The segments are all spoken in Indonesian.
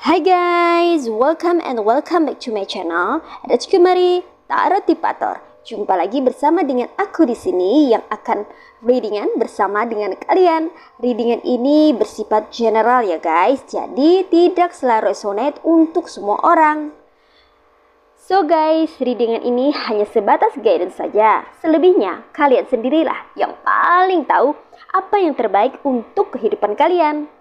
Hai guys, welcome back to my channel. Ada Kumari Tarot Tipator. Jumpa lagi bersama dengan aku di sini yang akan readingan bersama dengan kalian. Readingan ini bersifat general ya guys, jadi tidak selalu resonate untuk semua orang. So guys, readingan ini hanya sebatas guidance saja. Selebihnya kalian sendirilah yang paling tahu apa yang terbaik untuk kehidupan kalian.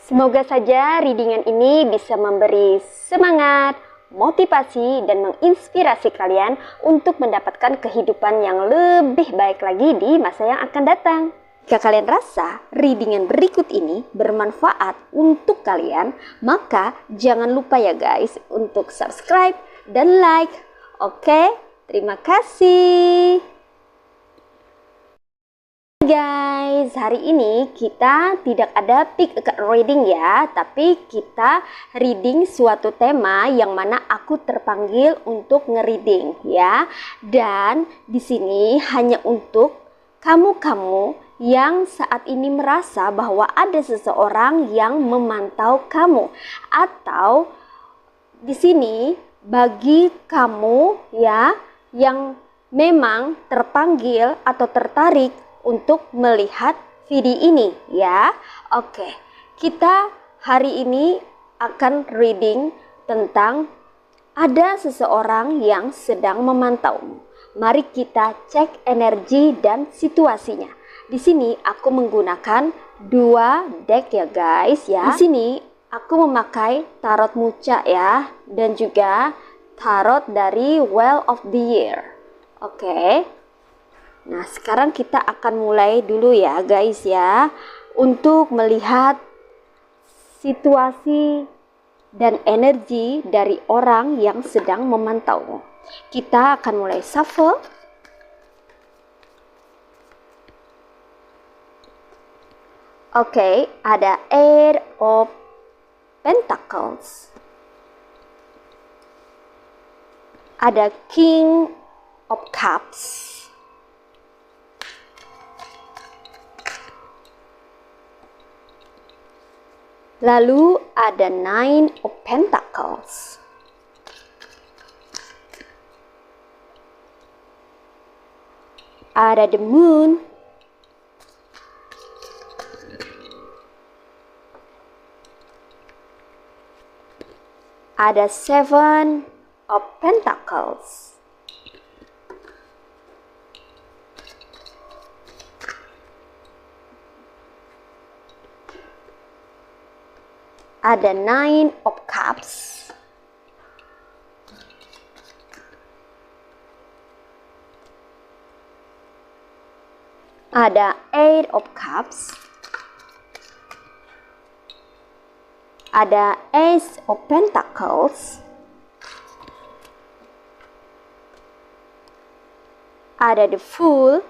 Semoga saja readingan ini bisa memberi semangat, motivasi, dan menginspirasi kalian untuk mendapatkan kehidupan yang lebih baik lagi di masa yang akan datang. Jika kalian rasa readingan berikut ini bermanfaat untuk kalian, maka jangan lupa ya guys untuk subscribe dan like. Oke, terima kasih. Guys, hari ini kita tidak ada pick a card reading ya, tapi kita reading suatu tema yang mana aku terpanggil untuk nge-reading ya. Dan di sini hanya untuk kamu-kamu yang saat ini merasa bahwa ada seseorang yang memantau kamu, atau di sini bagi kamu ya yang memang terpanggil atau tertarik untuk melihat video ini ya. Oke, kita hari ini akan reading tentang ada seseorang yang sedang memantaumu. Mari kita cek energi dan situasinya. Di sini aku menggunakan dua deck ya guys ya. Di sini aku memakai tarot muca ya, dan juga tarot dari Well of the Year. Oke. Nah, sekarang kita akan mulai dulu ya guys ya, untuk melihat situasi dan energi dari orang yang sedang memantaumu. Kita akan mulai shuffle. Oke, ada Eight of Pentacles. Ada King of Cups. Lalu ada Nine of Pentacles. Ada the Moon. Ada Seven of Pentacles. Ada Nine of Cups. Ada Eight of Cups. Ada Ace of Pentacles. Ada the Fool.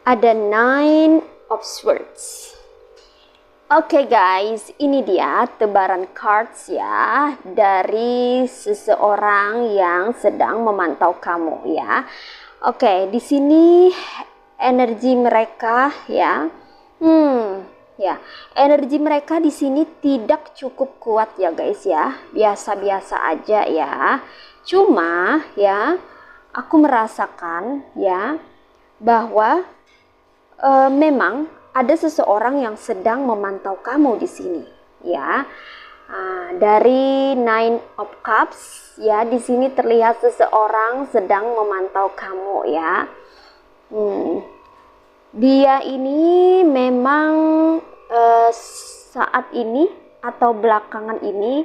Ada Nine of Swords. Oke guys, ini dia tebaran cards ya dari seseorang yang sedang memantau kamu ya. Oke, di sini energi mereka ya. Energi mereka di sini tidak cukup kuat ya guys ya. Biasa-biasa aja ya. Cuma ya, aku merasakan ya bahwa memang ada seseorang yang sedang memantau kamu di sini ya. Dari Nine of Cups ya, di sini terlihat seseorang sedang memantau kamu ya. Dia ini memang saat ini atau belakangan ini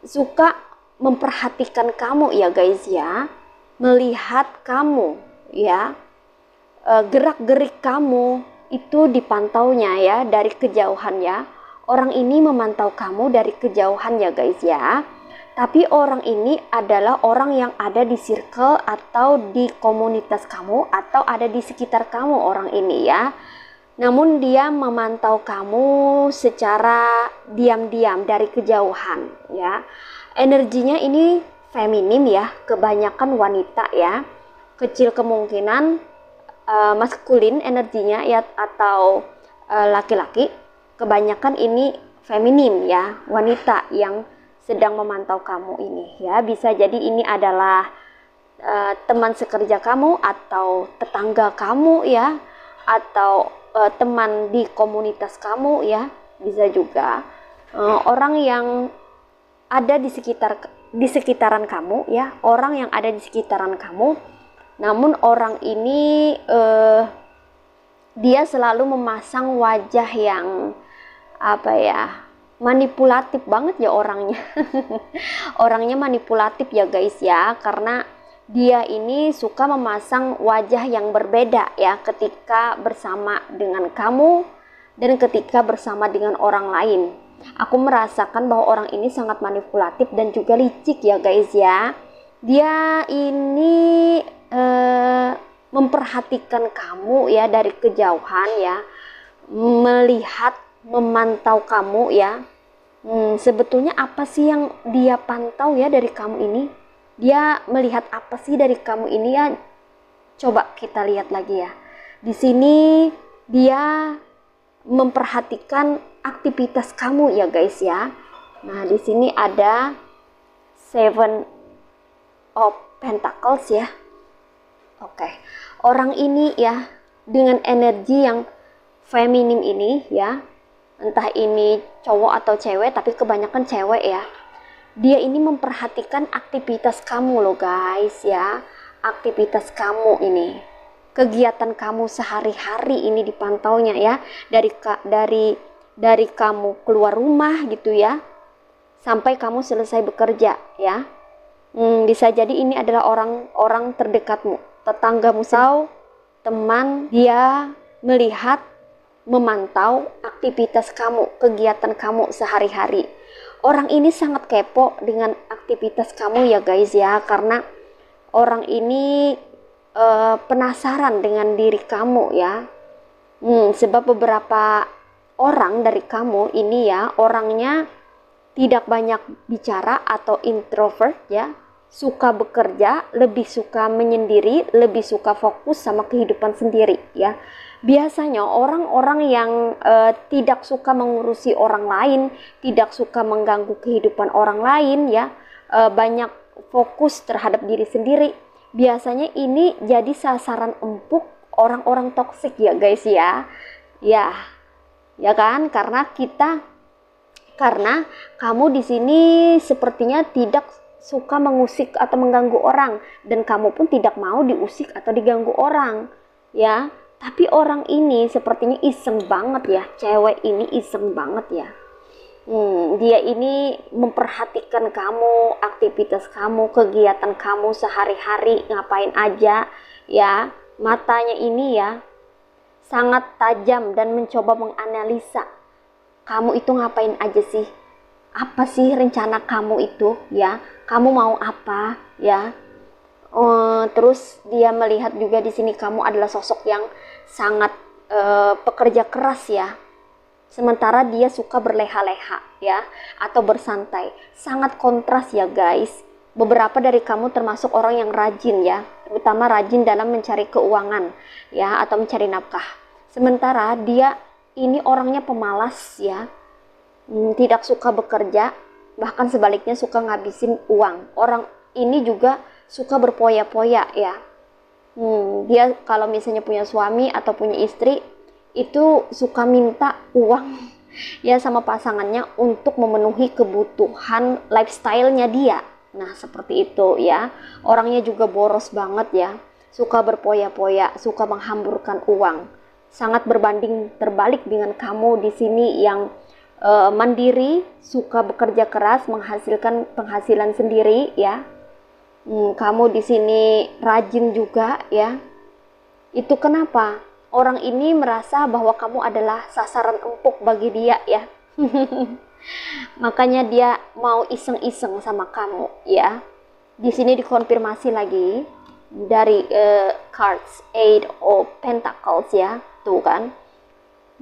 suka memperhatikan kamu ya guys ya, melihat kamu ya. gerak-gerik kamu itu dipantaunya ya dari kejauhan ya. Orang ini memantau kamu dari kejauhan ya guys ya. Tapi orang ini adalah orang yang ada di circle atau di komunitas kamu atau ada di sekitar kamu orang ini ya. Namun dia memantau kamu secara diam-diam dari kejauhan ya. Energinya ini feminim ya, kebanyakan wanita ya. Kecil kemungkinan maskulin energinya ya atau laki-laki. Kebanyakan ini feminim ya, wanita yang sedang memantau kamu ini ya. Bisa jadi ini adalah teman sekerja kamu atau tetangga kamu ya, atau teman di komunitas kamu ya, bisa juga orang yang ada di sekitaran kamu ya, orang yang ada di sekitaran kamu. Namun orang ini dia selalu memasang wajah yang manipulatif banget ya orangnya. Orangnya manipulatif ya guys ya, karena dia ini suka memasang wajah yang berbeda ya ketika bersama dengan kamu dan ketika bersama dengan orang lain. Aku merasakan bahwa orang ini sangat manipulatif dan juga licik ya guys ya. Dia ini memperhatikan kamu ya dari kejauhan ya, melihat, memantau kamu ya. Sebetulnya apa sih yang dia pantau ya dari kamu ini? Dia melihat apa sih dari kamu ini ya? Coba kita lihat lagi ya. Di sini dia memperhatikan aktivitas kamu ya guys ya. Nah, di sini ada Seven of Pentacles ya. Oke. Orang ini ya dengan energi yang feminim ini ya. Entah ini cowok atau cewek, tapi kebanyakan cewek ya. Dia ini memperhatikan aktivitas kamu loh guys ya. Aktivitas kamu ini, kegiatan kamu sehari-hari ini dipantaunya ya. Dari kamu keluar rumah gitu ya, sampai kamu selesai bekerja ya. Bisa jadi ini adalah orang-orang terdekatmu, tetanggamu atau teman. Dia melihat, memantau aktivitas kamu, kegiatan kamu sehari-hari. Orang ini sangat kepo dengan aktivitas kamu ya guys ya, karena orang ini penasaran dengan diri kamu ya. Sebab beberapa orang dari kamu ini ya, orangnya tidak banyak bicara atau introvert ya, suka bekerja, lebih suka menyendiri, lebih suka fokus sama kehidupan sendiri ya. Biasanya orang-orang yang tidak suka mengurusi orang lain, tidak suka mengganggu kehidupan orang lain ya, banyak fokus terhadap diri sendiri. Biasanya ini jadi sasaran empuk orang-orang toksik ya guys ya. Ya kan? Karena kamu di sini sepertinya tidak suka mengusik atau mengganggu orang, dan kamu pun tidak mau diusik atau diganggu orang ya. Tapi orang ini sepertinya iseng banget ya, cewek ini iseng banget ya. Dia ini memperhatikan kamu, aktivitas kamu, kegiatan kamu sehari-hari, ngapain aja ya. Matanya ini ya sangat tajam dan mencoba menganalisa kamu itu ngapain aja sih, apa sih rencana kamu itu ya, kamu mau apa ya. Terus dia melihat juga di sini kamu adalah sosok yang sangat pekerja keras ya. Sementara dia suka berleha-leha ya, atau bersantai. Sangat kontras ya guys. Beberapa dari kamu termasuk orang yang rajin ya, terutama rajin dalam mencari keuangan ya, atau mencari nafkah. Sementara dia ini orangnya pemalas ya, tidak suka bekerja, bahkan sebaliknya suka ngabisin uang. Orang ini juga suka berpoya-poya ya. Dia kalau misalnya punya suami atau punya istri, itu suka minta uang ya sama pasangannya untuk memenuhi kebutuhan lifestyle-nya dia. Nah, seperti itu ya. Orangnya juga boros banget ya. Suka berpoya-poya, suka menghamburkan uang. Sangat berbanding terbalik dengan kamu di sini yang mandiri, suka bekerja keras, menghasilkan penghasilan sendiri ya. Kamu di sini rajin juga ya. Itu kenapa? Orang ini merasa bahwa kamu adalah sasaran empuk bagi dia ya. Makanya dia mau iseng-iseng sama kamu ya. Di sini dikonfirmasi lagi dari cards Eight of Pentacles ya. Tuh kan.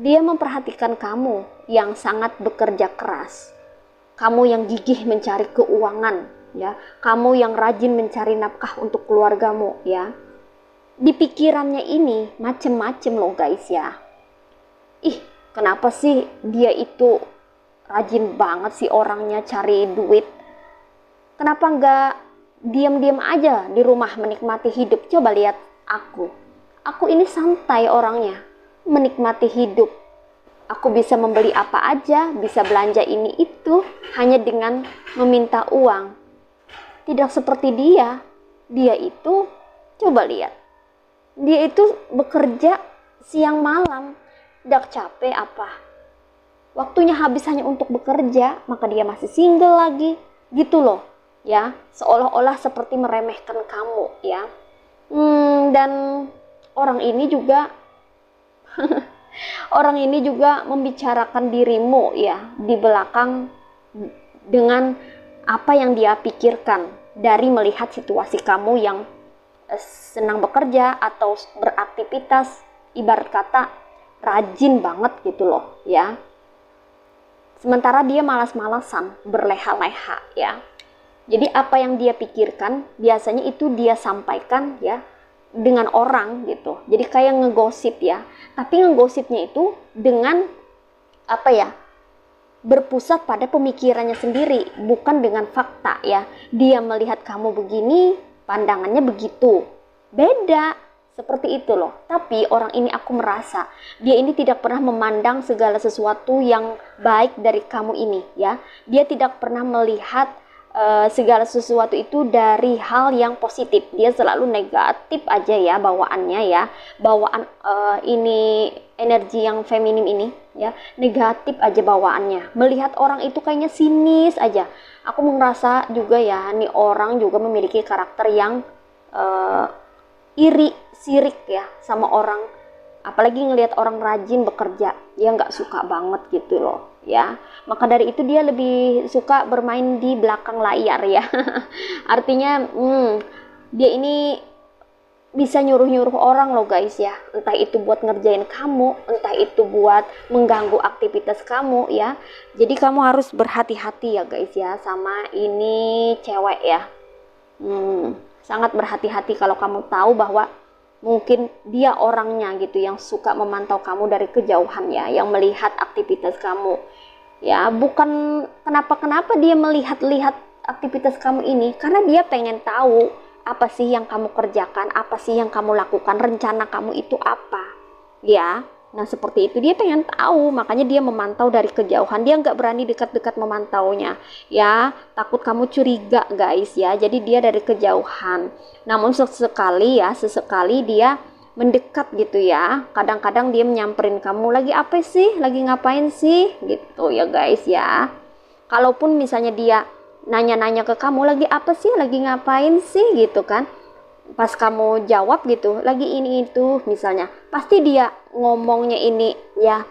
Dia memperhatikan kamu yang sangat bekerja keras. Kamu yang gigih mencari keuangan ya. Kamu yang rajin mencari nafkah untuk keluargamu ya. Di pikirannya ini macem-macem loh guys ya. Ih, kenapa sih dia itu rajin banget sih orangnya cari duit? Kenapa nggak diam-diam aja di rumah menikmati hidup? Coba lihat aku. Aku ini santai orangnya, menikmati hidup. Aku bisa membeli apa aja, bisa belanja ini itu hanya dengan meminta uang. Tidak seperti dia. Dia itu, coba lihat. Dia itu bekerja siang malam, tidak capek apa. Waktunya habis hanya untuk bekerja, maka dia masih single lagi. Gitu loh, ya. Seolah-olah seperti meremehkan kamu, ya. Dan orang ini juga orang ini juga membicarakan dirimu ya di belakang dengan apa yang dia pikirkan dari melihat situasi kamu yang senang bekerja atau beraktivitas, ibarat kata rajin banget gitu loh ya. Sementara dia malas-malasan, berleha-leha ya. Jadi apa yang dia pikirkan biasanya itu dia sampaikan ya dengan orang gitu. Jadi kayak ngegosip ya. Tapi ngegosipnya itu dengan apa ya? Berpusat pada pemikirannya sendiri, bukan dengan fakta ya. Dia melihat kamu begini, pandangannya begitu. Beda, seperti itu loh. Tapi orang ini aku merasa dia ini tidak pernah memandang segala sesuatu yang baik dari kamu ini ya. Dia tidak pernah melihat segala sesuatu itu dari hal yang positif. Dia selalu negatif aja ya bawaannya ya. Bawaan ini energi yang feminim ini ya, negatif aja bawaannya. Melihat orang itu kayaknya sinis aja. Aku merasa juga ya, nih orang juga memiliki karakter yang iri, sirik ya sama orang. Apalagi ngelihat orang rajin bekerja, dia nggak suka banget gitu loh ya. Maka dari itu dia lebih suka bermain di belakang layar ya. Artinya dia ini bisa nyuruh-nyuruh orang loh guys ya. Entah itu buat ngerjain kamu, entah itu buat mengganggu aktivitas kamu ya. Jadi kamu harus berhati-hati ya guys ya sama ini cewek ya. Sangat berhati-hati kalau kamu tahu bahwa mungkin dia orangnya gitu yang suka memantau kamu dari kejauhan ya, yang melihat aktivitas kamu ya. Bukan kenapa-kenapa dia melihat-lihat aktivitas kamu ini, karena dia pengen tahu apa sih yang kamu kerjakan, apa sih yang kamu lakukan, rencana kamu itu apa ya. Nah seperti itu, dia pengen tahu, makanya dia memantau dari kejauhan. Dia nggak berani dekat-dekat memantaunya ya, takut kamu curiga guys ya. Jadi dia dari kejauhan. Namun sesekali dia mendekat gitu ya. Kadang-kadang dia menyamperin kamu, lagi apa sih, lagi ngapain sih gitu ya guys ya. Kalaupun misalnya dia nanya-nanya ke kamu, lagi apa sih, lagi ngapain sih gitu kan, pas kamu jawab gitu, lagi ini itu misalnya, pasti dia ngomongnya ini ya,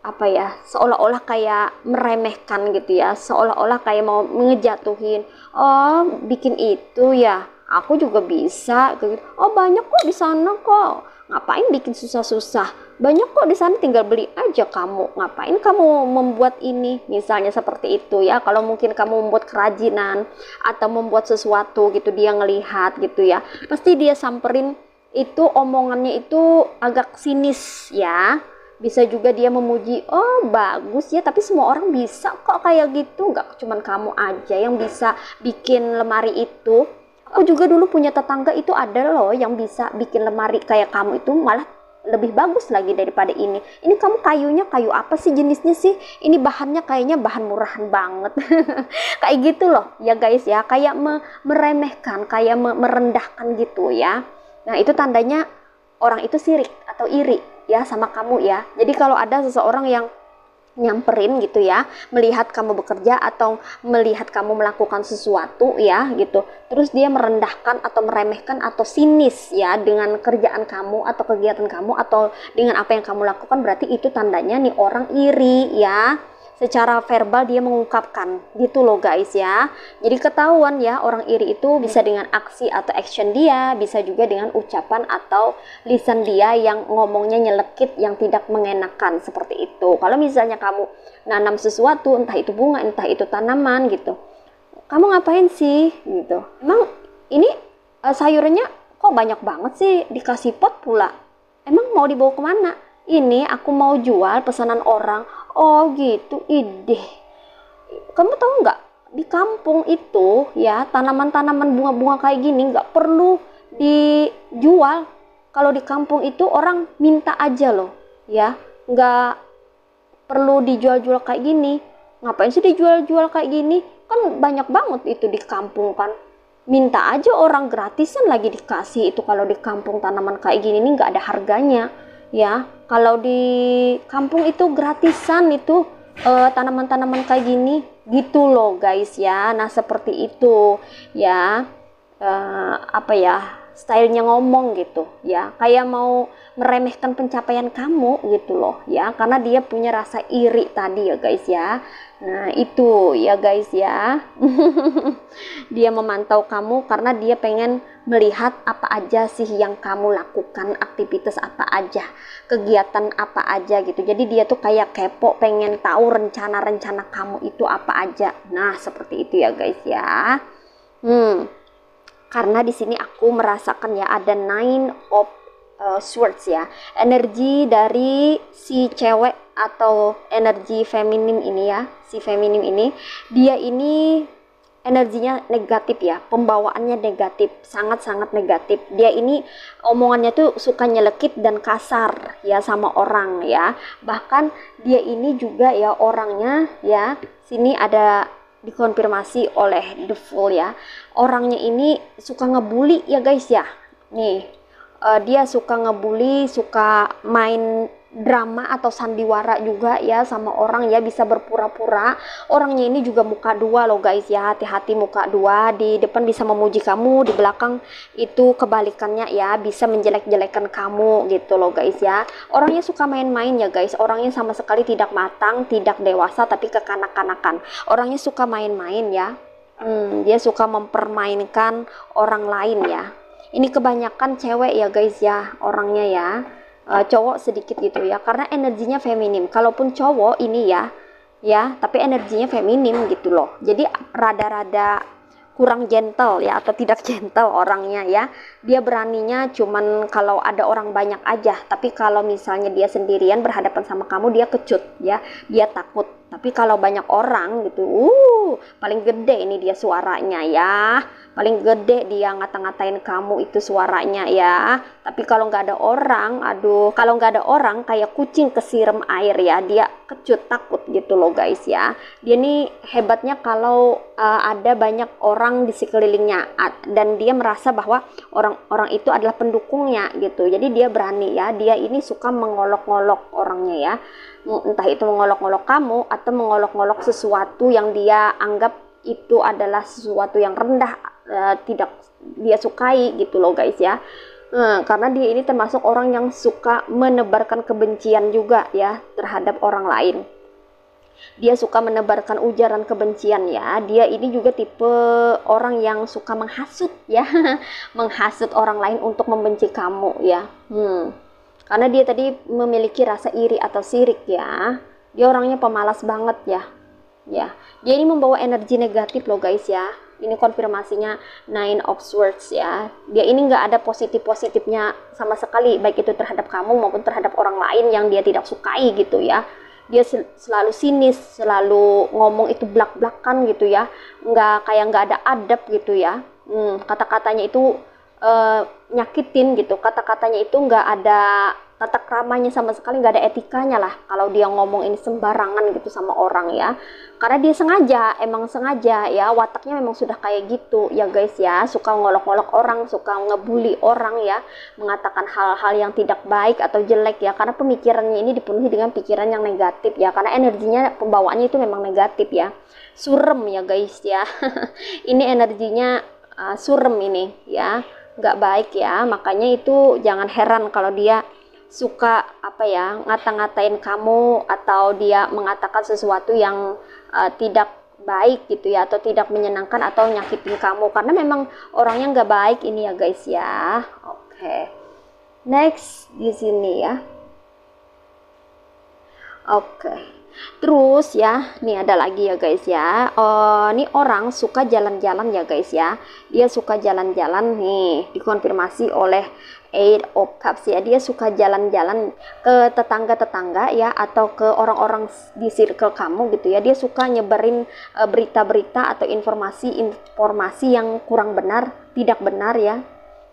apa ya, seolah-olah kayak meremehkan gitu ya, seolah-olah kayak mau ngejatuhin. Oh bikin itu ya, aku juga bisa gitu. Oh banyak kok di sana kok, ngapain bikin susah-susah, banyak kok di sana, tinggal beli aja kamu, ngapain kamu membuat ini, misalnya seperti itu ya. Kalau mungkin kamu membuat kerajinan atau membuat sesuatu gitu, dia ngelihat gitu ya, pasti dia samperin itu, omongannya itu agak sinis ya. Bisa juga dia memuji, oh bagus ya, tapi semua orang bisa kok kayak gitu, gak cuman kamu aja yang bisa bikin lemari itu. Aku juga dulu punya tetangga itu ada loh yang bisa bikin lemari kayak kamu itu, malah lebih bagus lagi daripada ini. Ini kamu kayunya kayu apa sih jenisnya sih? Ini bahannya kayaknya bahan murahan banget. Kayak gitu loh ya guys ya, kayak meremehkan, kayak merendahkan gitu ya. Nah itu tandanya orang itu sirik atau iri ya sama kamu ya. Jadi kalau ada seseorang yang nyamperin gitu ya, melihat kamu bekerja atau melihat kamu melakukan sesuatu ya gitu, terus dia merendahkan atau meremehkan atau sinis ya dengan kerjaan kamu atau kegiatan kamu atau dengan apa yang kamu lakukan, berarti itu tandanya nih orang iri ya. Secara verbal dia mengungkapkan gitu loh guys ya. Jadi ketahuan ya, orang iri itu bisa dengan aksi atau action dia, bisa juga dengan ucapan atau lisan dia yang ngomongnya nyelekit yang tidak mengenakan seperti itu. Kalau misalnya kamu nanam sesuatu, entah itu bunga, entah itu tanaman gitu, kamu ngapain sih gitu, emang ini sayurnya kok banyak banget sih, dikasih pot pula, emang mau dibawa kemana? Ini aku mau jual pesanan orang. Oh gitu, ide. Kamu tahu nggak, di kampung itu ya tanaman-tanaman bunga-bunga kayak gini nggak perlu dijual. Kalau di kampung itu orang minta aja loh ya, nggak perlu dijual-jual kayak gini. Ngapain sih dijual-jual kayak gini? Kan banyak banget itu di kampung kan. Minta aja orang, gratisan lagi dikasih. Itu kalau di kampung tanaman kayak gini nih nggak ada harganya ya. Kalau di kampung itu gratisan itu tanaman-tanaman kayak gini gitu loh guys ya. Nah seperti itu ya, apa ya, stylenya ngomong gitu ya, kayak mau meremehkan pencapaian kamu gitu loh ya, karena dia punya rasa iri tadi ya guys ya. Nah itu ya guys ya. Dia memantau kamu karena dia pengen melihat apa aja sih yang kamu lakukan, aktivitas apa aja, kegiatan apa aja gitu. Jadi dia tuh kayak kepo, pengen tahu rencana-rencana kamu itu apa aja. Nah seperti itu ya guys ya. Karena di sini aku merasakan ya ada Nine of Swords ya, energi dari si cewek atau energi feminim ini ya, si feminim ini, dia ini energinya negatif ya, pembawaannya negatif, sangat-sangat negatif. Dia ini omongannya tuh suka nyelekit dan kasar ya sama orang ya. Bahkan dia ini juga ya orangnya ya, sini ada dikonfirmasi oleh The Fool ya, orangnya ini suka ngebully ya guys ya. Nih dia suka ngebully, suka main drama atau sandiwara juga ya sama orang ya, bisa berpura-pura. Orangnya ini juga muka dua loh guys ya, hati-hati, muka dua. Di depan bisa memuji kamu, di belakang itu kebalikannya ya, bisa menjelek-jelekan kamu gitu loh guys ya. Orangnya suka main-main ya guys, orangnya sama sekali tidak matang, tidak dewasa, tapi kekanak-kanakan. Orangnya suka main-main ya. Dia suka mempermainkan orang lain ya. Ini kebanyakan cewek ya guys ya orangnya ya. Cowok sedikit gitu ya, karena energinya feminim. Kalaupun cowok ini ya tapi energinya feminim gitu loh. Jadi rada-rada kurang gentle ya, atau tidak gentle orangnya ya. Dia beraninya cuman kalau ada orang banyak aja, tapi kalau misalnya dia sendirian berhadapan sama kamu dia kecut ya, dia takut. Tapi kalau banyak orang gitu, paling gede ini dia suaranya ya, paling gede dia ngata-ngatain kamu itu suaranya ya. Tapi kalau nggak ada orang, aduh, kalau nggak ada orang kayak kucing kesiram air ya, dia kecut, takut gitu loh guys ya. Dia nih hebatnya kalau ada banyak orang di sekelilingnya dan dia merasa bahwa orang-orang itu adalah pendukungnya gitu. Jadi dia berani ya, dia ini suka mengolok-ngolok orangnya ya. Entah itu mengolok-ngolok kamu atau mengolok-ngolok sesuatu yang dia anggap itu adalah sesuatu yang rendah, tidak dia sukai gitu loh guys ya. Karena dia ini termasuk orang yang suka menebarkan kebencian juga ya terhadap orang lain. Dia suka menebarkan ujaran kebencian ya. Dia ini juga tipe orang yang suka menghasut ya. Menghasut orang lain untuk membenci kamu ya. Karena dia tadi memiliki rasa iri atau sirik ya. Dia orangnya pemalas banget ya. Ya, dia ini membawa energi negatif loh guys ya. Ini konfirmasinya Nine of Swords ya. Dia ini nggak ada positif-positifnya sama sekali, baik itu terhadap kamu maupun terhadap orang lain yang dia tidak sukai gitu ya. Dia selalu sinis, selalu ngomong itu blak-blakan gitu ya. Nggak ada adab gitu ya. Kata-katanya itu nyakitin gitu, kata-katanya itu nggak ada tata kramanya sama sekali, nggak ada etikanya lah kalau dia ngomong ini sembarangan gitu sama orang ya, karena dia sengaja, emang sengaja ya, wataknya memang sudah kayak gitu ya guys ya, suka ngolok-ngolok orang, suka ngebully orang ya, mengatakan hal-hal yang tidak baik atau jelek ya, karena pemikirannya ini dipenuhi dengan pikiran yang negatif ya, karena energinya pembawaannya itu memang negatif ya, surem ya guys ya. Ini energinya surem ini ya, nggak baik ya, makanya itu jangan heran kalau dia suka apa ya, ngata-ngatain kamu atau dia mengatakan sesuatu yang tidak baik gitu ya, atau tidak menyenangkan atau nyakitin kamu, karena memang orangnya nggak baik ini ya guys ya. Oke. Next di sini ya. Oke. Terus ya, nih ada lagi ya guys ya. Nih orang suka jalan-jalan ya guys ya. Dia suka jalan-jalan nih, dikonfirmasi oleh Eight of Cups ya. Dia suka jalan-jalan ke tetangga-tetangga ya, atau ke orang-orang di circle kamu gitu ya. Dia suka nyebarin berita-berita atau informasi-informasi yang kurang benar, tidak benar ya,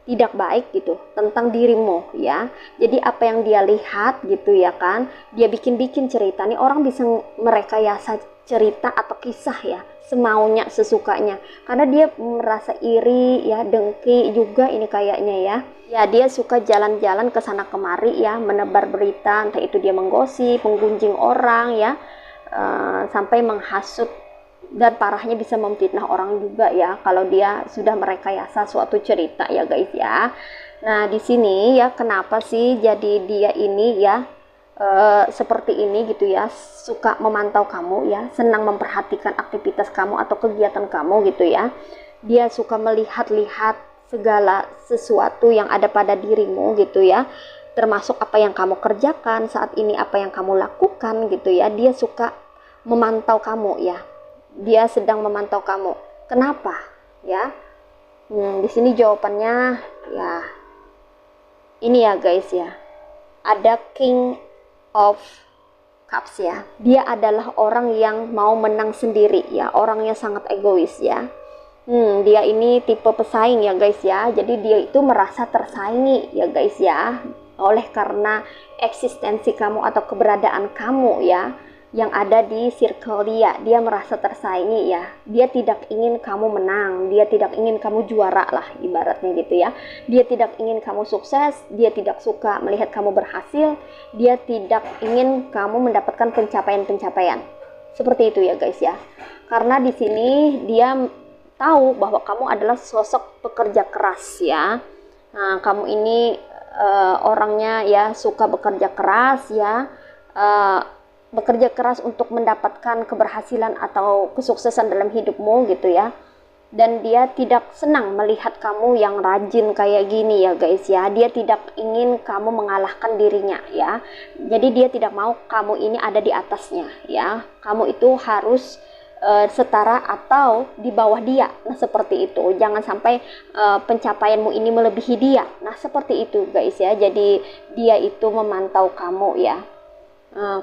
tidak baik gitu tentang dirimu ya. Jadi apa yang dia lihat gitu ya kan, dia bikin-bikin cerita. Nih orang bisa merekayasa cerita atau kisah ya semaunya, sesukanya, karena dia merasa iri ya, dengki juga ini kayaknya ya. Ya dia suka jalan-jalan ke sana kemari ya, menebar berita, entah itu dia menggosip, menggunjing orang ya, sampai menghasut, dan parahnya bisa memfitnah orang juga ya kalau dia sudah merekayasa suatu cerita ya guys ya. Nah di sini ya, kenapa sih jadi dia ini ya seperti ini gitu ya, suka memantau kamu ya, senang memperhatikan aktivitas kamu atau kegiatan kamu gitu ya. Dia suka melihat-lihat segala sesuatu yang ada pada dirimu gitu ya, termasuk apa yang kamu kerjakan saat ini, apa yang kamu lakukan gitu ya. Dia suka memantau kamu ya, dia sedang memantau kamu. Kenapa ya? Di sini jawabannya ya ini ya guys ya, ada King of Cups ya. Dia adalah orang yang mau menang sendiri ya, orangnya sangat egois ya. Dia ini tipe pesaing ya guys ya, jadi dia itu merasa tersaingi ya guys ya, oleh karena eksistensi kamu atau keberadaan kamu ya yang ada di circle dia. Dia merasa tersaingi ya, dia tidak ingin kamu menang, dia tidak ingin kamu juara lah ibaratnya gitu ya. Dia tidak ingin kamu sukses, dia tidak suka melihat kamu berhasil, dia tidak ingin kamu mendapatkan pencapaian-pencapaian seperti itu ya guys ya. Karena di sini dia tahu bahwa kamu adalah sosok pekerja keras ya. Nah, kamu ini orangnya ya suka bekerja keras ya, bekerja keras untuk mendapatkan keberhasilan atau kesuksesan dalam hidupmu gitu ya. Dan dia tidak senang melihat kamu yang rajin kayak gini ya guys ya. Dia tidak ingin kamu mengalahkan dirinya ya. Jadi dia tidak mau kamu ini ada di atasnya ya. Kamu itu harus setara atau di bawah dia. Nah seperti itu, jangan sampai pencapaianmu ini melebihi dia. Nah seperti itu guys ya. Jadi dia itu memantau kamu ya.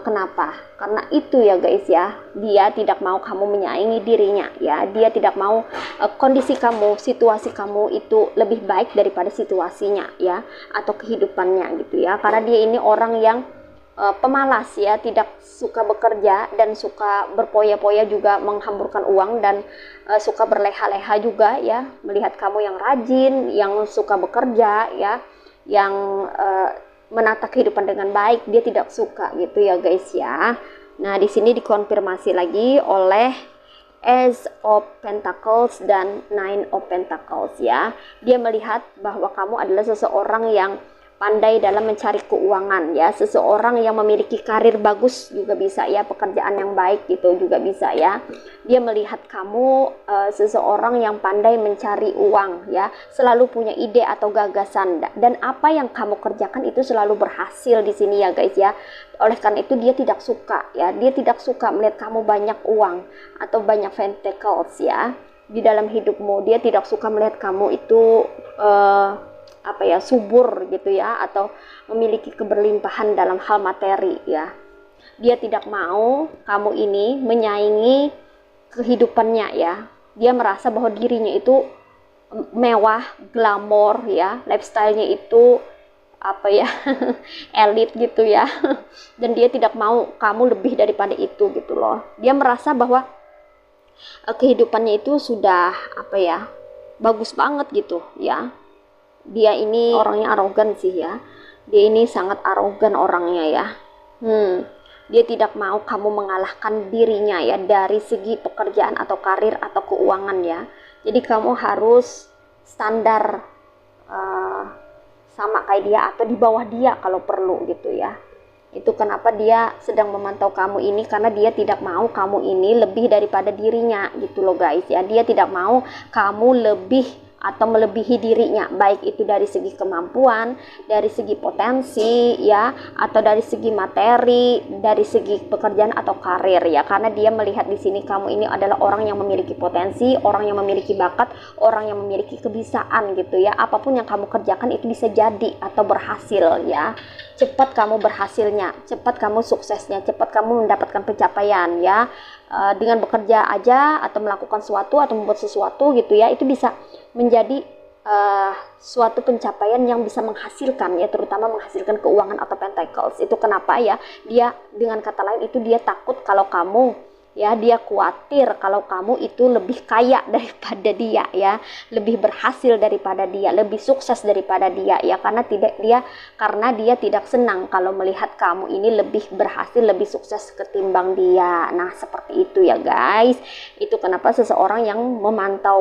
Kenapa? Karena itu ya guys ya, dia tidak mau kamu menyaingi dirinya ya. Dia tidak mau kondisi kamu, situasi kamu itu lebih baik daripada situasinya ya, atau kehidupannya gitu ya. Karena dia ini orang yang pemalas ya, tidak suka bekerja dan suka berpoya-poya juga menghamburkan uang, dan suka berleha-leha juga ya, melihat kamu yang rajin, yang suka bekerja ya, yang menata kehidupan dengan baik, dia tidak suka gitu ya guys ya. Nah di sini dikonfirmasi lagi oleh Ace of Pentacles dan Nine of Pentacles ya. Dia melihat bahwa kamu adalah seseorang yang pandai dalam mencari keuangan ya, seseorang yang memiliki karir bagus juga bisa ya, pekerjaan yang baik gitu juga bisa ya. Dia melihat kamu seseorang yang pandai mencari uang ya, selalu punya ide atau gagasan, dan apa yang kamu kerjakan itu selalu berhasil di sini ya guys ya. Oleh karena itu dia tidak suka ya, dia tidak suka melihat kamu banyak uang atau banyak pentacles ya di dalam hidupmu. Dia tidak suka melihat kamu itu subur gitu ya, atau memiliki keberlimpahan dalam hal materi ya. Dia tidak mau kamu ini menyaingi kehidupannya ya. Dia merasa bahwa dirinya itu mewah, glamor ya, lifestyle-nya itu apa ya, elit gitu ya. Dan dia tidak mau kamu lebih daripada itu gitu loh. Dia merasa bahwa kehidupannya itu sudah apa ya, bagus banget gitu ya. Dia ini orangnya arogan sih ya. Dia ini sangat arogan orangnya ya. Dia tidak mau kamu mengalahkan dirinya ya, dari segi pekerjaan atau karir atau keuangan ya. Jadi kamu harus standar sama kayak dia atau di bawah dia kalau perlu gitu ya. Itu kenapa dia sedang memantau kamu ini, karena dia tidak mau kamu ini lebih daripada dirinya gitu loh guys ya. Dia tidak mau kamu lebih atau melebihi dirinya, baik itu dari segi kemampuan, dari segi potensi ya, atau dari segi materi, dari segi pekerjaan atau karir ya. Karena dia melihat di sini kamu ini adalah orang yang memiliki potensi, orang yang memiliki bakat, orang yang memiliki kebisaan gitu ya. Apapun yang kamu kerjakan itu bisa jadi atau berhasil ya. Cepat kamu berhasilnya, cepat kamu suksesnya, cepat kamu mendapatkan pencapaian ya. Dengan bekerja aja atau melakukan sesuatu atau membuat sesuatu gitu ya, itu bisa menjadi suatu pencapaian yang bisa menghasilkan ya, terutama menghasilkan keuangan atau pentacles. Itu kenapa ya, dia dengan kata lain itu dia takut kalau kamu ya, dia khawatir kalau kamu itu lebih kaya daripada dia ya, lebih berhasil daripada dia, lebih sukses daripada dia ya, karena dia tidak senang kalau melihat kamu ini lebih berhasil, lebih sukses ketimbang dia. Nah, seperti itu ya guys. Itu kenapa seseorang yang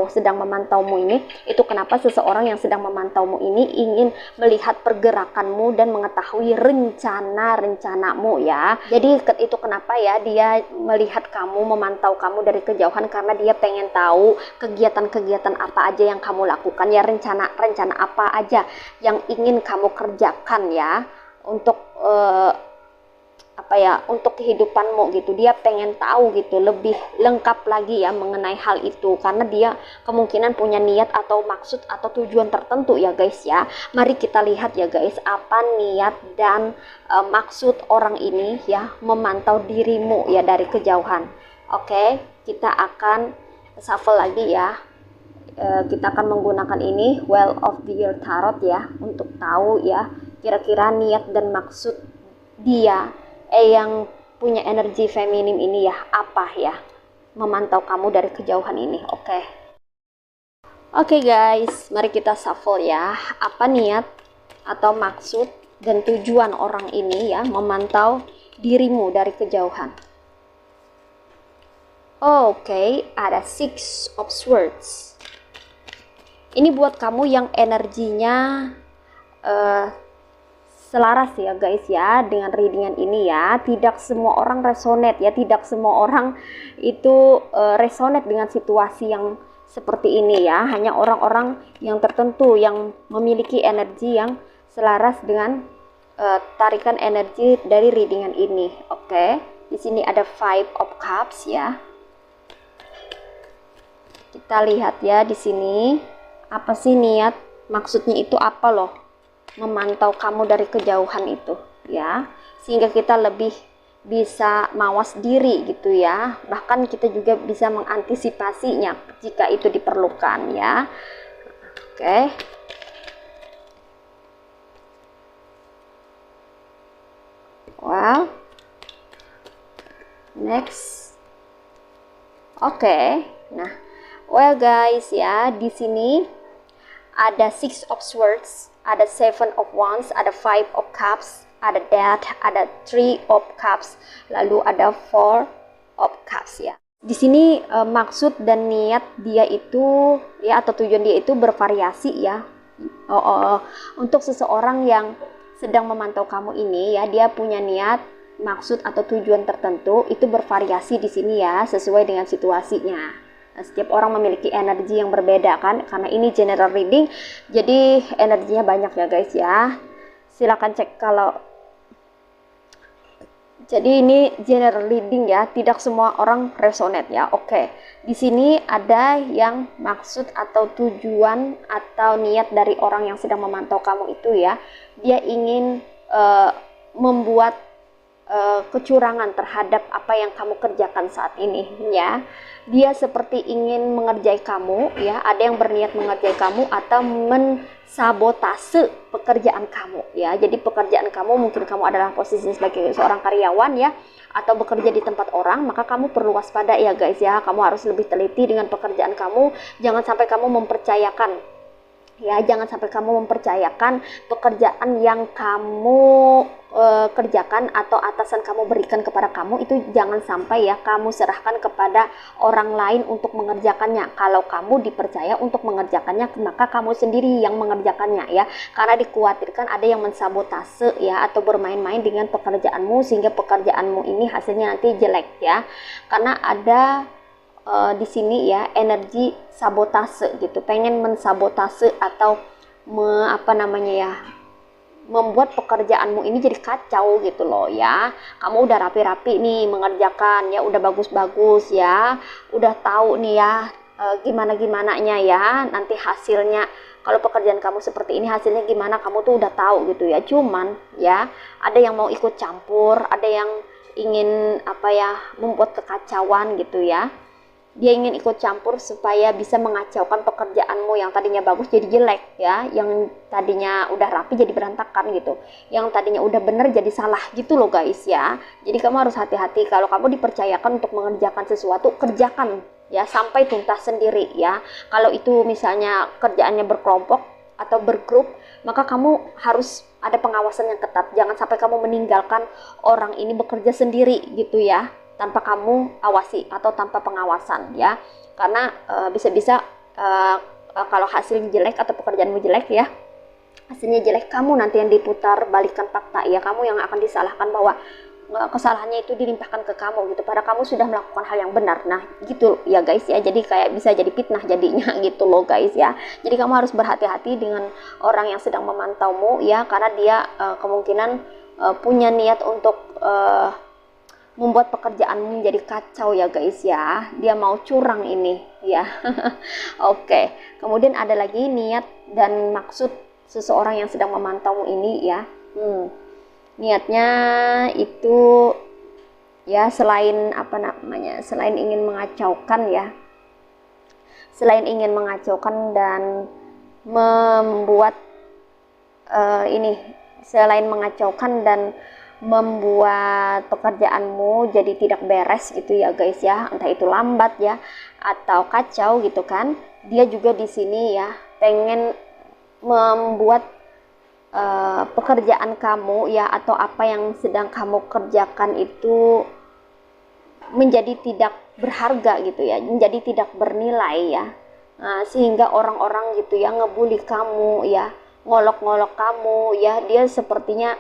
sedang memantaumu ini, ingin melihat pergerakanmu dan mengetahui rencanamu ya. Jadi itu kenapa ya dia melihat kamu, memantau kamu dari kejauhan, karena dia pengen tahu kegiatan-kegiatan apa aja yang kamu lakukan ya, rencana apa aja yang ingin kamu kerjakan ya, untuk untuk kehidupanmu gitu. Dia pengen tahu gitu lebih lengkap lagi ya mengenai hal itu, karena dia kemungkinan punya niat atau maksud atau tujuan tertentu ya guys ya. Mari kita lihat ya guys, apa niat dan maksud orang ini ya memantau dirimu ya dari kejauhan. Oke, kita akan shuffle lagi ya. Kita akan menggunakan ini Wheel of the Year Tarot ya, untuk tahu ya kira-kira niat dan maksud dia yang punya energi feminim ini ya, apa ya memantau kamu dari kejauhan ini. Oke guys, mari kita shuffle ya. Apa niat atau maksud dan tujuan orang ini ya memantau dirimu dari kejauhan. Ada Six of Swords. Ini buat kamu yang energinya selaras ya guys ya dengan readingan ini ya. Tidak semua orang resonate ya, tidak semua orang itu resonate dengan situasi yang seperti ini ya. Hanya orang-orang yang tertentu yang memiliki energi yang selaras dengan tarikan energi dari readingan ini. Di sini ada Five of Cups ya. Kita lihat ya di sini, apa sih niat maksudnya itu apa loh memantau kamu dari kejauhan itu ya, sehingga kita lebih bisa mawas diri gitu ya, bahkan kita juga bisa mengantisipasinya jika itu diperlukan ya. Next. Nah, guys ya, di sini ada Six of Swords, ada Seven of Wands, ada Five of Cups, ada Death, ada Three of Cups, lalu ada Four of Cups ya. Di sini maksud dan niat dia itu ya, atau tujuan dia itu bervariasi ya. Untuk seseorang yang sedang memantau kamu ini ya, dia punya niat, maksud atau tujuan tertentu itu bervariasi di sini ya, sesuai dengan situasinya. Setiap orang memiliki energi yang berbeda kan, karena ini general reading jadi energinya banyak ya guys ya. Silakan cek kalau jadi ini general reading ya, tidak semua orang resonate ya. Di sini ada yang maksud atau tujuan atau niat dari orang yang sedang memantau kamu itu ya, dia ingin membuat kecurangan terhadap apa yang kamu kerjakan saat ini ya. Dia seperti ingin mengerjai kamu ya, ada yang berniat mengerjai kamu atau mensabotase pekerjaan kamu ya. Jadi pekerjaan kamu, mungkin kamu adalah posisi sebagai seorang karyawan ya, atau bekerja di tempat orang, maka kamu perlu waspada ya guys ya. Kamu harus lebih teliti dengan pekerjaan kamu, jangan sampai kamu mempercayakan ya, jangan sampai kamu mempercayakan pekerjaan yang kamu kerjakan atau atasan kamu berikan kepada kamu itu, jangan sampai ya kamu serahkan kepada orang lain untuk mengerjakannya. Kalau kamu dipercaya untuk mengerjakannya, maka kamu sendiri yang mengerjakannya ya, karena dikhawatirkan ada yang mensabotase ya atau bermain-main dengan pekerjaanmu sehingga pekerjaanmu ini hasilnya nanti jelek ya. Karena ada di sini ya energi sabotase gitu, pengen mensabotase atau membuat pekerjaanmu ini jadi kacau gitu loh ya. Kamu udah rapi-rapi nih mengerjakan ya, udah bagus-bagus ya, udah tahu nih ya gimana-gimananya ya nanti hasilnya. Kalau pekerjaan kamu seperti ini hasilnya gimana, kamu tuh udah tahu gitu ya. Cuman ya ada yang mau ikut campur, ada yang ingin membuat kekacauan gitu ya. Dia ingin ikut campur supaya bisa mengacaukan pekerjaanmu yang tadinya bagus jadi jelek ya, yang tadinya udah rapi jadi berantakan gitu, yang tadinya udah bener jadi salah gitu loh guys ya. Jadi kamu harus hati-hati, kalau kamu dipercayakan untuk mengerjakan sesuatu, kerjakan ya sampai tuntas sendiri ya. Kalau itu misalnya kerjaannya berkelompok atau bergrup, maka kamu harus ada pengawasan yang ketat, jangan sampai kamu meninggalkan orang ini bekerja sendiri gitu ya, tanpa kamu awasi atau tanpa pengawasan ya. Karena bisa-bisa kalau hasilnya jelek atau pekerjaanmu jelek ya, hasilnya jelek, kamu nanti yang diputar balikan fakta ya, kamu yang akan disalahkan bahwa kesalahannya itu dilimpahkan ke kamu gitu, padahal kamu sudah melakukan hal yang benar. Nah gitu ya guys ya, jadi kayak bisa jadi fitnah jadinya gitu loh guys ya. Jadi kamu harus berhati-hati dengan orang yang sedang memantaumu ya, karena dia kemungkinan punya niat untuk membuat pekerjaanmu menjadi kacau ya guys ya. Dia mau curang ini ya. Oke. Kemudian ada lagi niat dan maksud seseorang yang sedang memantaumu ini ya. Niatnya itu ya selain selain ingin mengacaukan ya. Selain ingin mengacaukan dan membuat selain mengacaukan dan membuat pekerjaanmu jadi tidak beres gitu ya guys ya, entah itu lambat ya atau kacau gitu kan. Dia juga di sini ya pengen membuat pekerjaan kamu ya atau apa yang sedang kamu kerjakan itu menjadi tidak berharga gitu ya, menjadi tidak bernilai ya. Sehingga orang-orang gitu ya ngebully kamu ya, ngolok-ngolok kamu ya. Dia sepertinya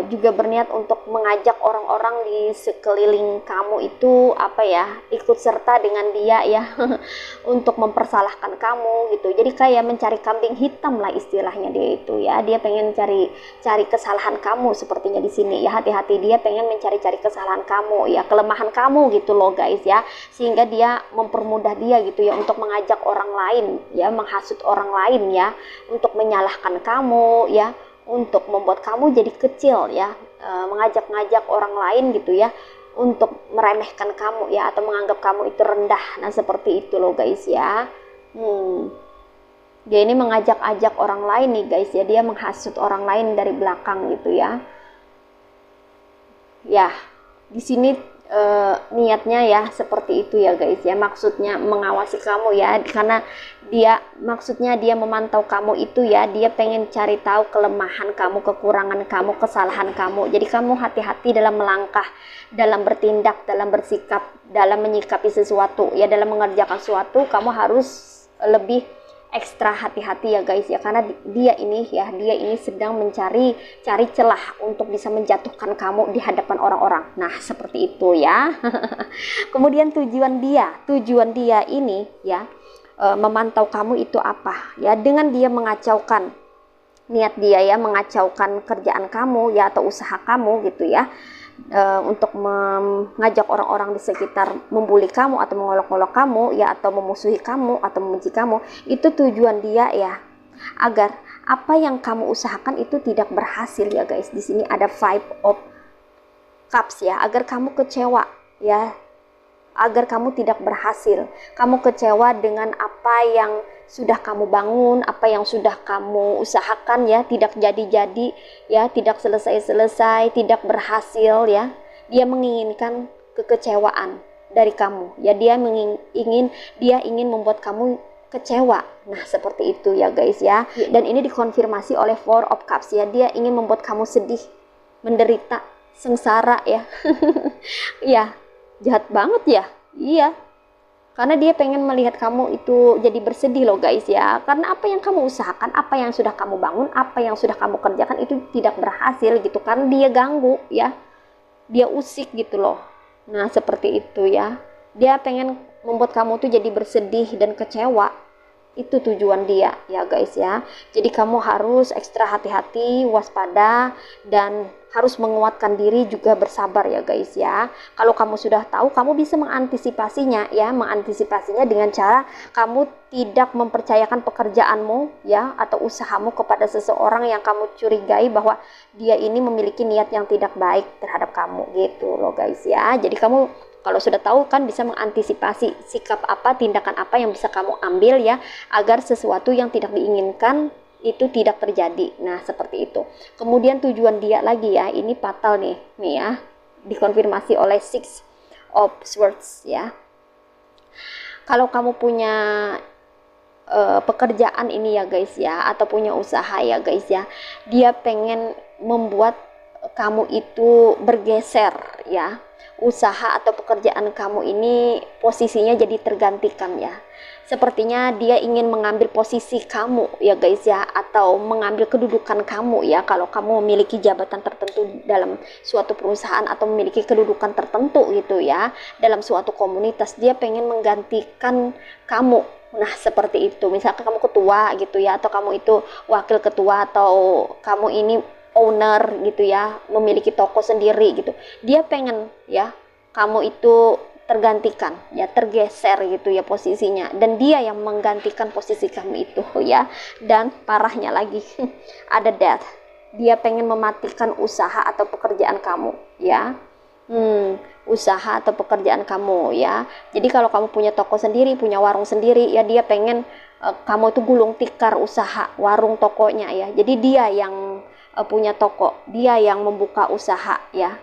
juga berniat untuk mengajak orang-orang di sekeliling kamu itu ikut serta dengan dia ya untuk mempersalahkan kamu gitu. Jadi kayak mencari kambing hitam lah istilahnya dia itu ya. Dia pengen cari kesalahan kamu sepertinya di sini ya. Hati-hati, dia pengen mencari-cari kesalahan kamu ya, kelemahan kamu gitu loh guys ya. Sehingga dia mempermudah dia gitu ya untuk mengajak orang lain ya, menghasut orang lain ya, untuk menyalahkan kamu ya, untuk membuat kamu jadi kecil ya, mengajak-ngajak orang lain gitu ya untuk meremehkan kamu ya, atau menganggap kamu itu rendah. Nah seperti itu loh guys ya. Dia ini mengajak-ajak orang lain nih guys ya, dia menghasut orang lain dari belakang gitu ya. Ya di sini niatnya ya seperti itu ya guys ya, maksudnya mengawasi kamu ya, karena maksudnya dia memantau kamu itu ya, dia pengen cari tahu kelemahan kamu, kekurangan kamu, kesalahan kamu. Jadi kamu hati-hati dalam melangkah, dalam bertindak, dalam bersikap, dalam menyikapi sesuatu ya, dalam mengerjakan sesuatu kamu harus lebih ekstra hati-hati ya guys ya, karena dia ini sedang mencari celah untuk bisa menjatuhkan kamu di hadapan orang-orang. Nah seperti itu ya. Kemudian tujuan dia ini ya memantau kamu itu apa ya, dengan dia mengacaukan, niat dia ya mengacaukan kerjaan kamu ya atau usaha kamu gitu ya, untuk mengajak orang-orang di sekitar membuli kamu atau mengolok-olok kamu ya, atau memusuhi kamu atau membenci kamu. Itu tujuan dia ya, agar apa yang kamu usahakan itu tidak berhasil ya guys. Di sini ada 5 of Cups ya, agar kamu kecewa ya, agar kamu tidak berhasil. Kamu kecewa dengan apa yang sudah kamu bangun, apa yang sudah kamu usahakan ya, tidak jadi-jadi ya, tidak selesai-selesai, tidak berhasil ya. Dia menginginkan kekecewaan dari kamu ya, dia ingin membuat kamu kecewa. Nah, seperti itu ya guys ya. Dan ini dikonfirmasi oleh Four of Cups ya, dia ingin membuat kamu sedih, menderita, sengsara ya. Ya, jahat banget ya. Iya, karena dia pengen melihat kamu itu jadi bersedih loh guys ya. Karena apa yang kamu usahakan, apa yang sudah kamu bangun, apa yang sudah kamu kerjakan itu tidak berhasil gitu. Karena dia ganggu ya, dia usik gitu loh. Nah, seperti itu ya. Dia pengen membuat kamu tuh jadi bersedih dan kecewa. Itu tujuan dia ya guys ya. Jadi kamu harus ekstra hati-hati, waspada, dan harus menguatkan diri, juga bersabar ya guys ya. Kalau kamu sudah tahu, kamu bisa mengantisipasinya ya, mengantisipasinya dengan cara kamu tidak mempercayakan pekerjaanmu ya, atau usahamu kepada seseorang yang kamu curigai bahwa dia ini memiliki niat yang tidak baik terhadap kamu gitu loh guys ya. Jadi kamu kalau sudah tahu kan bisa mengantisipasi sikap apa, tindakan apa yang bisa kamu ambil ya, agar sesuatu yang tidak diinginkan itu tidak terjadi. Nah, seperti itu. Kemudian tujuan dia lagi ya, ini fatal nih ya, dikonfirmasi oleh Six of Swords ya. Kalau kamu punya pekerjaan ini ya guys ya, atau punya usaha ya guys ya, dia pengen membuat kamu itu bergeser ya. Usaha atau pekerjaan kamu ini posisinya jadi tergantikan ya. Sepertinya dia ingin mengambil posisi kamu ya guys ya, atau mengambil kedudukan kamu ya. Kalau kamu memiliki jabatan tertentu dalam suatu perusahaan atau memiliki kedudukan tertentu gitu ya, dalam suatu komunitas, dia pengen menggantikan kamu. Nah, seperti itu. Misalkan kamu ketua gitu ya, atau kamu itu wakil ketua, atau kamu ini owner gitu ya, memiliki toko sendiri gitu. Dia pengen ya kamu itu tergantikan ya, tergeser gitu ya posisinya, dan dia yang menggantikan posisi kamu itu ya. Dan parahnya lagi ada death. Dia pengen mematikan usaha atau pekerjaan kamu ya. Usaha atau pekerjaan kamu ya. Jadi kalau kamu punya toko sendiri, punya warung sendiri ya, dia pengen kamu itu gulung tikar usaha warung tokonya ya. Jadi dia yang punya toko, dia yang membuka usaha ya.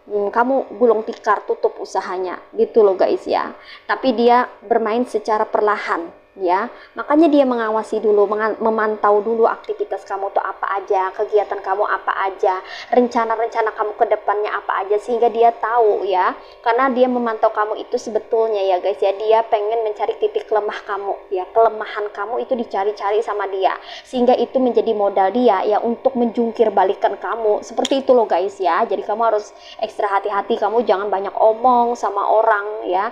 Kamu gulung tikar, tutup usahanya gitu loh guys ya. Tapi dia bermain secara perlahan ya, makanya dia mengawasi dulu, memantau dulu aktivitas kamu tuh apa aja, kegiatan kamu apa aja, rencana-rencana kamu ke depannya apa aja, sehingga dia tahu ya. Karena dia memantau kamu itu sebetulnya ya guys ya, dia pengen mencari titik lemah kamu ya, kelemahan kamu itu dicari-cari sama dia, sehingga itu menjadi modal dia ya untuk menjungkir balikan kamu. Seperti itu loh guys ya. Jadi kamu harus ekstra hati-hati, kamu jangan banyak omong sama orang ya,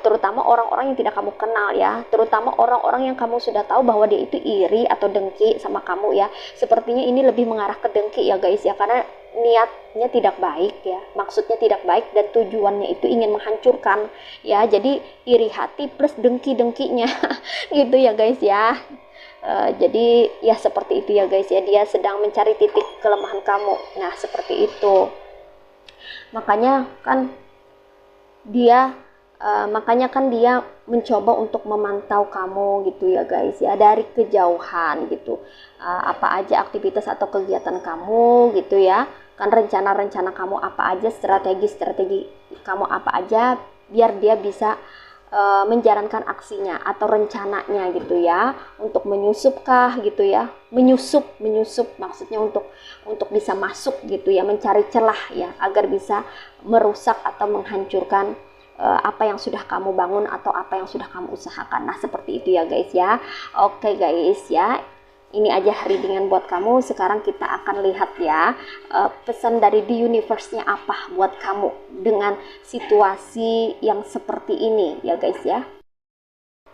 terutama orang-orang yang tidak kamu kenal ya, terutama orang-orang yang kamu sudah tahu bahwa dia itu iri atau dengki sama kamu ya. Sepertinya ini lebih mengarah ke dengki ya guys ya, karena niatnya tidak baik ya, maksudnya tidak baik, dan tujuannya itu ingin menghancurkan ya. Jadi iri hati plus dengki-dengkinya gitu ya guys ya. Jadi ya seperti itu ya guys ya, dia sedang mencari titik kelemahan kamu. Nah, seperti itu. Makanya kan dia mencoba untuk memantau kamu gitu ya guys ya, dari kejauhan gitu. Apa aja aktivitas atau kegiatan kamu gitu ya, kan rencana-rencana kamu apa aja, strategi kamu apa aja, biar dia bisa menjalankan aksinya atau rencananya gitu ya, untuk menyusupkah gitu ya, menyusup maksudnya untuk bisa masuk gitu ya, mencari celah ya, agar bisa merusak atau menghancurkan apa yang sudah kamu bangun atau apa yang sudah kamu usahakan. Nah, seperti itu ya guys ya. Oke guys ya, ini aja readingan buat kamu. Sekarang kita akan lihat ya, pesan dari the universe-nya apa buat kamu dengan situasi yang seperti ini ya guys ya.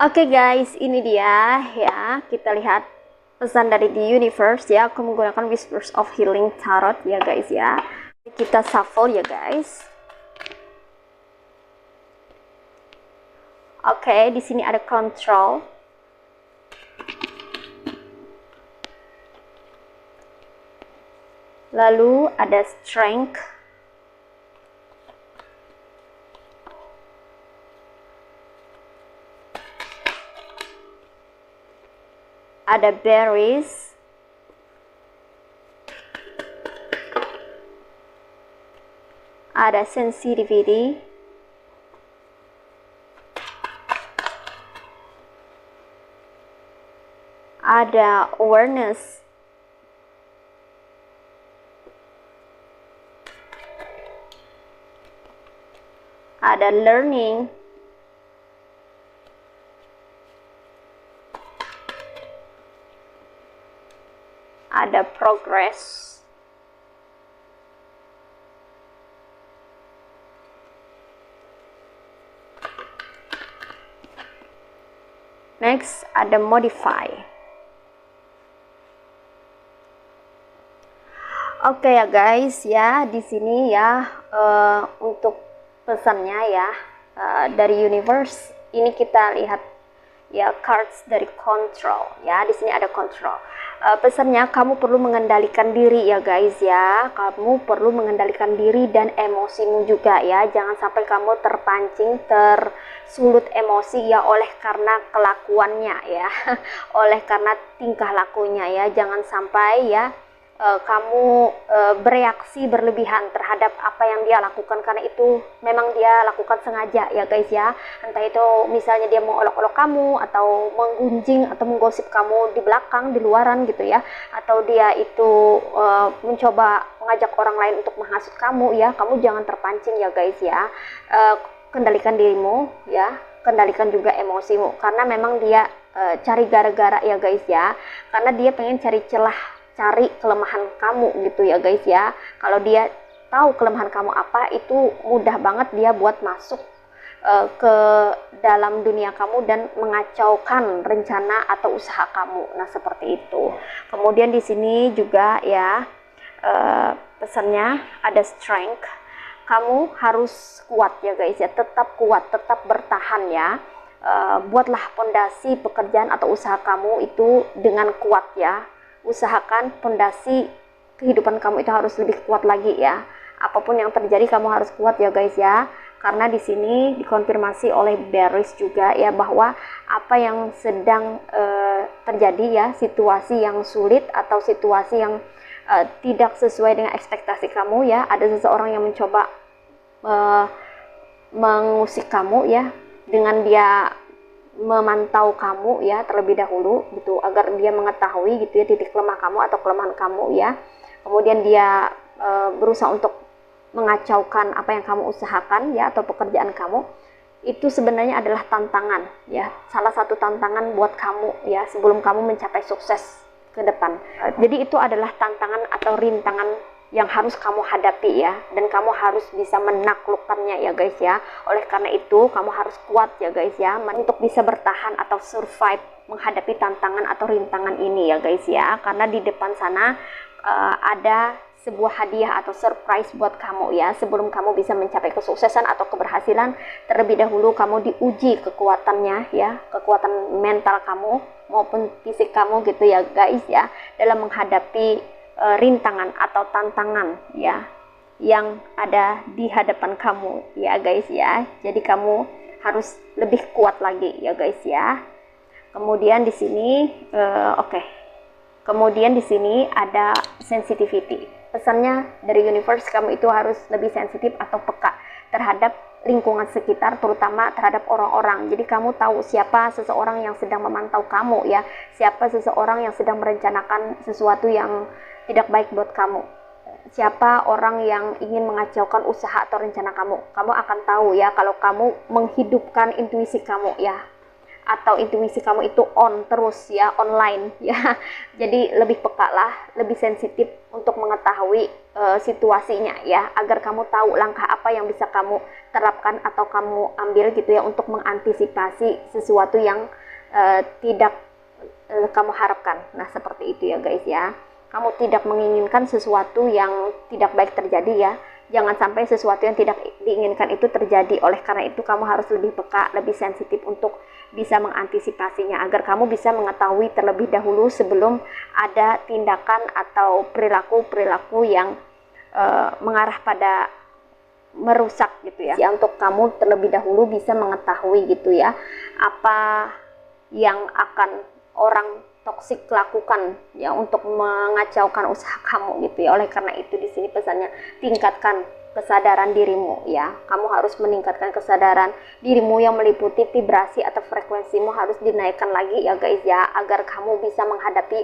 Oke guys, ini dia ya, kita lihat pesan dari the universe ya. Aku menggunakan Whispers of Healing Tarot ya guys ya. Kita shuffle ya guys. Oke, di sini ada control. Lalu ada strength. ada berries, ada sensitivity, ada awareness, ada learning, ada progress, next ada modify. Oke ya guys, ya di sini ya untuk pesannya ya dari universe ini kita lihat ya cards dari control ya. Di sini ada control. Pesannya kamu perlu mengendalikan diri ya guys ya. Kamu perlu mengendalikan diri dan emosimu juga ya. Jangan sampai kamu terpancing, tersulut emosi ya oleh karena kelakuannya ya. Oleh karena tingkah lakunya ya. Jangan sampai ya kamu bereaksi berlebihan terhadap apa yang dia lakukan, karena itu memang dia lakukan sengaja ya guys ya. Entah itu misalnya dia mengolok-olok kamu atau menggunjing atau menggosip kamu di belakang, di luaran gitu ya, atau dia itu mencoba mengajak orang lain untuk menghasut kamu ya. Kamu jangan terpancing ya guys ya. Kendalikan dirimu ya, kendalikan juga emosimu, karena memang dia cari gara-gara ya guys ya, karena dia pengen cari celah, cari kelemahan kamu gitu ya guys ya. Kalau dia tahu kelemahan kamu apa, itu mudah banget dia buat masuk ke dalam dunia kamu dan mengacaukan rencana atau usaha kamu. Nah seperti itu. Kemudian di sini juga ya pesannya ada strength. Kamu harus kuat ya guys ya, tetap kuat, tetap bertahan ya. Buatlah pondasi pekerjaan atau usaha kamu itu dengan kuat ya. Usahakan pondasi kehidupan kamu itu harus lebih kuat lagi ya. Apapun yang terjadi kamu harus kuat ya guys ya. Karena di sini dikonfirmasi oleh Berries juga ya, bahwa apa yang sedang terjadi ya, situasi yang sulit atau situasi yang tidak sesuai dengan ekspektasi kamu ya. Ada seseorang yang mencoba mengusik kamu ya, dengan dia memantau kamu ya terlebih dahulu gitu, agar dia mengetahui gitu ya titik lemah kamu atau kelemahan kamu ya. Kemudian dia berusaha untuk mengacaukan apa yang kamu usahakan ya, atau pekerjaan kamu. Itu sebenarnya adalah tantangan ya, salah satu tantangan buat kamu ya sebelum kamu mencapai sukses ke depan. Jadi itu adalah tantangan atau rintangan yang harus kamu hadapi ya, dan kamu harus bisa menaklukkannya ya guys ya. Oleh karena itu kamu harus kuat ya guys ya, untuk bisa bertahan atau survive menghadapi tantangan atau rintangan ini ya guys ya. Karena di depan sana ada sebuah hadiah atau surprise buat kamu ya. Sebelum kamu bisa mencapai kesuksesan atau keberhasilan, terlebih dahulu kamu diuji kekuatannya ya, kekuatan mental kamu maupun fisik kamu gitu ya guys ya, dalam menghadapi rintangan atau tantangan ya yang ada di hadapan kamu ya guys ya. Jadi kamu harus lebih kuat lagi ya guys ya. Kemudian di sini kemudian di sini ada sensitivity. Pesannya dari universe, kamu itu harus lebih sensitif atau peka terhadap lingkungan sekitar, terutama terhadap orang-orang. Jadi kamu tahu siapa seseorang yang sedang memantau kamu ya, siapa seseorang yang sedang merencanakan sesuatu yang tidak baik buat kamu, siapa orang yang ingin mengacaukan usaha atau rencana kamu. Kamu akan tahu ya kalau kamu menghidupkan intuisi kamu ya, atau intuisi kamu itu on terus ya, online ya. Jadi lebih peka lah, lebih sensitif untuk mengetahui situasinya ya, agar kamu tahu langkah apa yang bisa kamu terapkan atau kamu ambil gitu ya, untuk mengantisipasi sesuatu yang tidak kamu harapkan. Nah seperti itu ya guys ya. Kamu tidak menginginkan sesuatu yang tidak baik terjadi ya. Jangan sampai sesuatu yang tidak diinginkan itu terjadi. Oleh karena itu kamu harus lebih peka, lebih sensitif untuk bisa mengantisipasinya, agar kamu bisa mengetahui terlebih dahulu sebelum ada tindakan atau perilaku-perilaku yang mengarah pada merusak gitu ya. Untuk kamu terlebih dahulu bisa mengetahui gitu ya, apa yang akan orang toksik lakukan ya untuk mengacaukan usaha kamu gitu ya. Oleh karena itu di sini pesannya tingkatkan kesadaran dirimu ya. Kamu harus meningkatkan kesadaran dirimu yang meliputi vibrasi atau frekuensimu harus dinaikkan lagi ya guys ya, agar kamu bisa menghadapi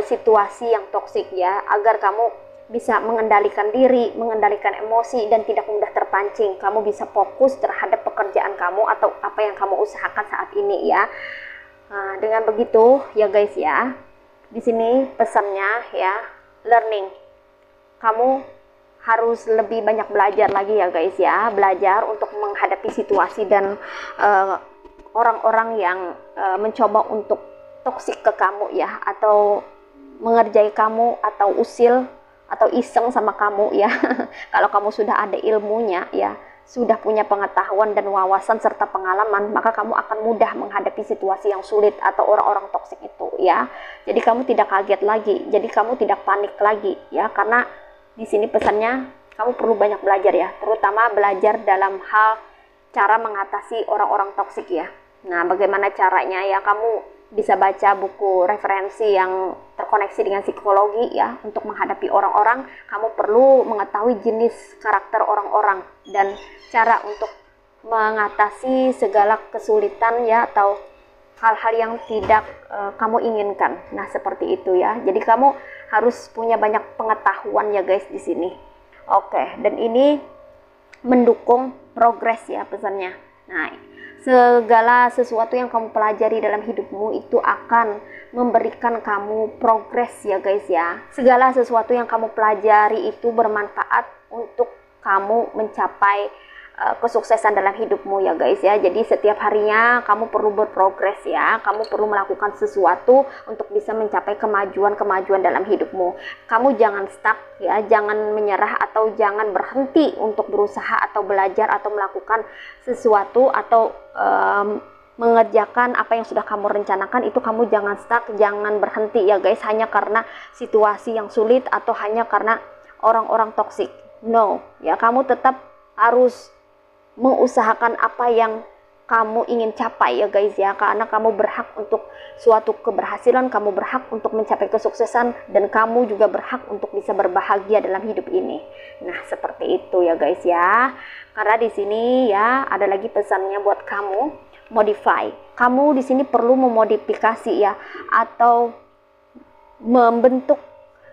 situasi yang toksik ya, agar kamu bisa mengendalikan diri, mengendalikan emosi dan tidak mudah terpancing. Kamu bisa fokus terhadap pekerjaan kamu atau apa yang kamu usahakan saat ini ya. Nah, dengan begitu ya guys ya, di sini pesannya ya, learning. Kamu harus lebih banyak belajar lagi ya guys ya, belajar untuk menghadapi situasi dan orang-orang yang mencoba untuk toksik ke kamu ya, atau mengerjai kamu atau usil atau iseng sama kamu ya. Kalau kamu sudah ada ilmunya ya, sudah punya pengetahuan dan wawasan serta pengalaman, maka kamu akan mudah menghadapi situasi yang sulit atau orang-orang toksik itu ya. Jadi kamu tidak kaget lagi, jadi kamu tidak panik lagi ya, karena di sini pesannya kamu perlu banyak belajar ya, terutama belajar dalam hal cara mengatasi orang-orang toksik ya. Nah, bagaimana caranya ya? Kamu bisa baca buku referensi yang terkoneksi dengan psikologi ya. Untuk menghadapi orang-orang, kamu perlu mengetahui jenis karakter orang-orang dan cara untuk mengatasi segala kesulitan ya, atau hal-hal yang tidak kamu inginkan. Nah, seperti itu ya. Jadi kamu harus punya banyak pengetahuan ya guys di sini. Oke, dan ini mendukung progres ya pesannya. Nah, segala sesuatu yang kamu pelajari dalam hidupmu itu akan memberikan kamu progres ya guys ya. Segala sesuatu yang kamu pelajari itu bermanfaat untuk kamu mencapai kesuksesan dalam hidupmu ya guys ya. Jadi setiap harinya kamu perlu berprogres ya, kamu perlu melakukan sesuatu untuk bisa mencapai kemajuan-kemajuan dalam hidupmu. Kamu jangan stuck ya, jangan menyerah atau jangan berhenti untuk berusaha atau belajar atau melakukan sesuatu atau mengerjakan apa yang sudah kamu rencanakan. Itu kamu jangan stuck, jangan berhenti ya guys, hanya karena situasi yang sulit atau hanya karena orang-orang toksik. No ya, kamu tetap harus mengusahakan apa yang kamu ingin capai ya guys ya, karena kamu berhak untuk suatu keberhasilan, kamu berhak untuk mencapai kesuksesan, dan kamu juga berhak untuk bisa berbahagia dalam hidup ini. Nah, seperti itu ya guys ya. Karena di sini ya ada lagi pesannya buat kamu, modify. Kamu di sini perlu memodifikasi ya, atau membentuk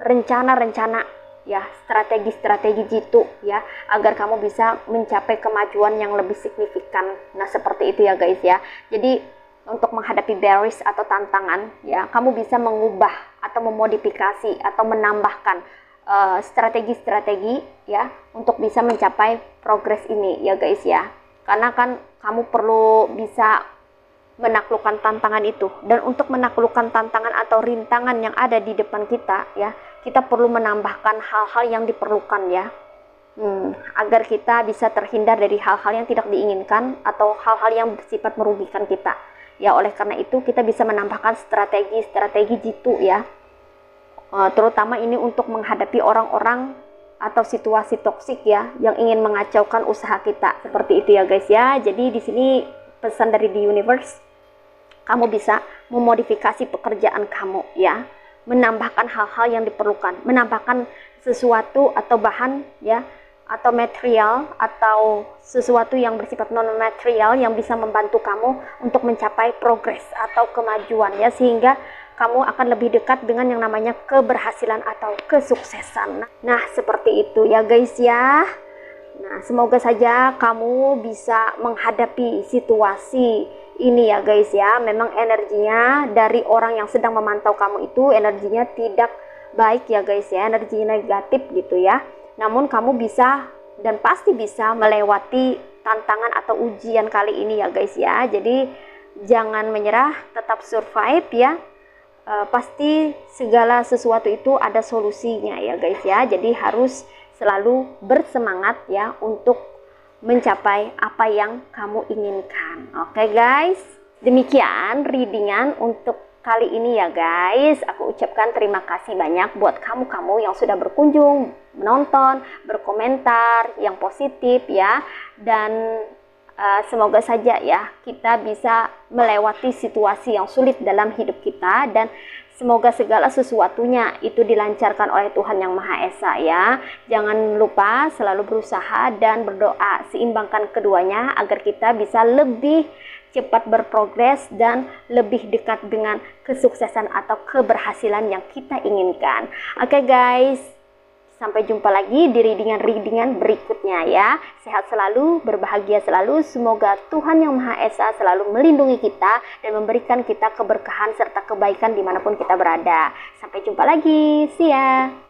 rencana-rencana ya, strategi-strategi jitu ya, agar kamu bisa mencapai kemajuan yang lebih signifikan. Nah, seperti itu ya guys ya. Jadi untuk menghadapi barriers atau tantangan ya, kamu bisa mengubah atau memodifikasi atau menambahkan strategi-strategi ya untuk bisa mencapai progres ini ya guys ya. Karena kan kamu perlu bisa menaklukkan tantangan itu, dan untuk menaklukkan tantangan atau rintangan yang ada di depan kita ya, kita perlu menambahkan hal-hal yang diperlukan ya, agar kita bisa terhindar dari hal-hal yang tidak diinginkan atau hal-hal yang bersifat merugikan kita ya. Oleh karena itu kita bisa menambahkan strategi-strategi jitu ya, terutama ini untuk menghadapi orang-orang atau situasi toksik ya yang ingin mengacaukan usaha kita. Seperti itu ya guys ya. Jadi di sini pesan dari The Universe, kamu bisa memodifikasi pekerjaan kamu ya, menambahkan hal-hal yang diperlukan, menambahkan sesuatu atau bahan ya, atau material atau sesuatu yang bersifat non material yang bisa membantu kamu untuk mencapai progres atau kemajuan ya, sehingga kamu akan lebih dekat dengan yang namanya keberhasilan atau kesuksesan. Nah, seperti itu ya guys ya. Nah, semoga saja kamu bisa menghadapi situasi ini ya guys ya. Memang energinya dari orang yang sedang memantau kamu itu energinya tidak baik ya guys ya, energinya negatif gitu ya. Namun kamu bisa dan pasti bisa melewati tantangan atau ujian kali ini ya guys ya. Jadi jangan menyerah, tetap survive ya. Pasti segala sesuatu itu ada solusinya ya guys ya. Jadi harus selalu bersemangat ya untuk mencapai apa yang kamu inginkan. Oke guys, demikian readingan untuk kali ini ya guys. Aku ucapkan terima kasih banyak buat kamu-kamu yang sudah berkunjung, menonton, berkomentar yang positif ya. Dan semoga saja ya kita bisa melewati situasi yang sulit dalam hidup kita, dan Semoga segala sesuatunya itu dilancarkan oleh Tuhan Yang Maha Esa ya. Jangan lupa selalu berusaha dan berdoa. Seimbangkan keduanya agar kita bisa lebih cepat berprogres dan lebih dekat dengan kesuksesan atau keberhasilan yang kita inginkan. Oke guys. Sampai jumpa lagi di readingan berikutnya ya. Sehat selalu, berbahagia selalu. Semoga Tuhan Yang Maha Esa selalu melindungi kita dan memberikan kita keberkahan serta kebaikan dimanapun kita berada. Sampai jumpa lagi. See ya.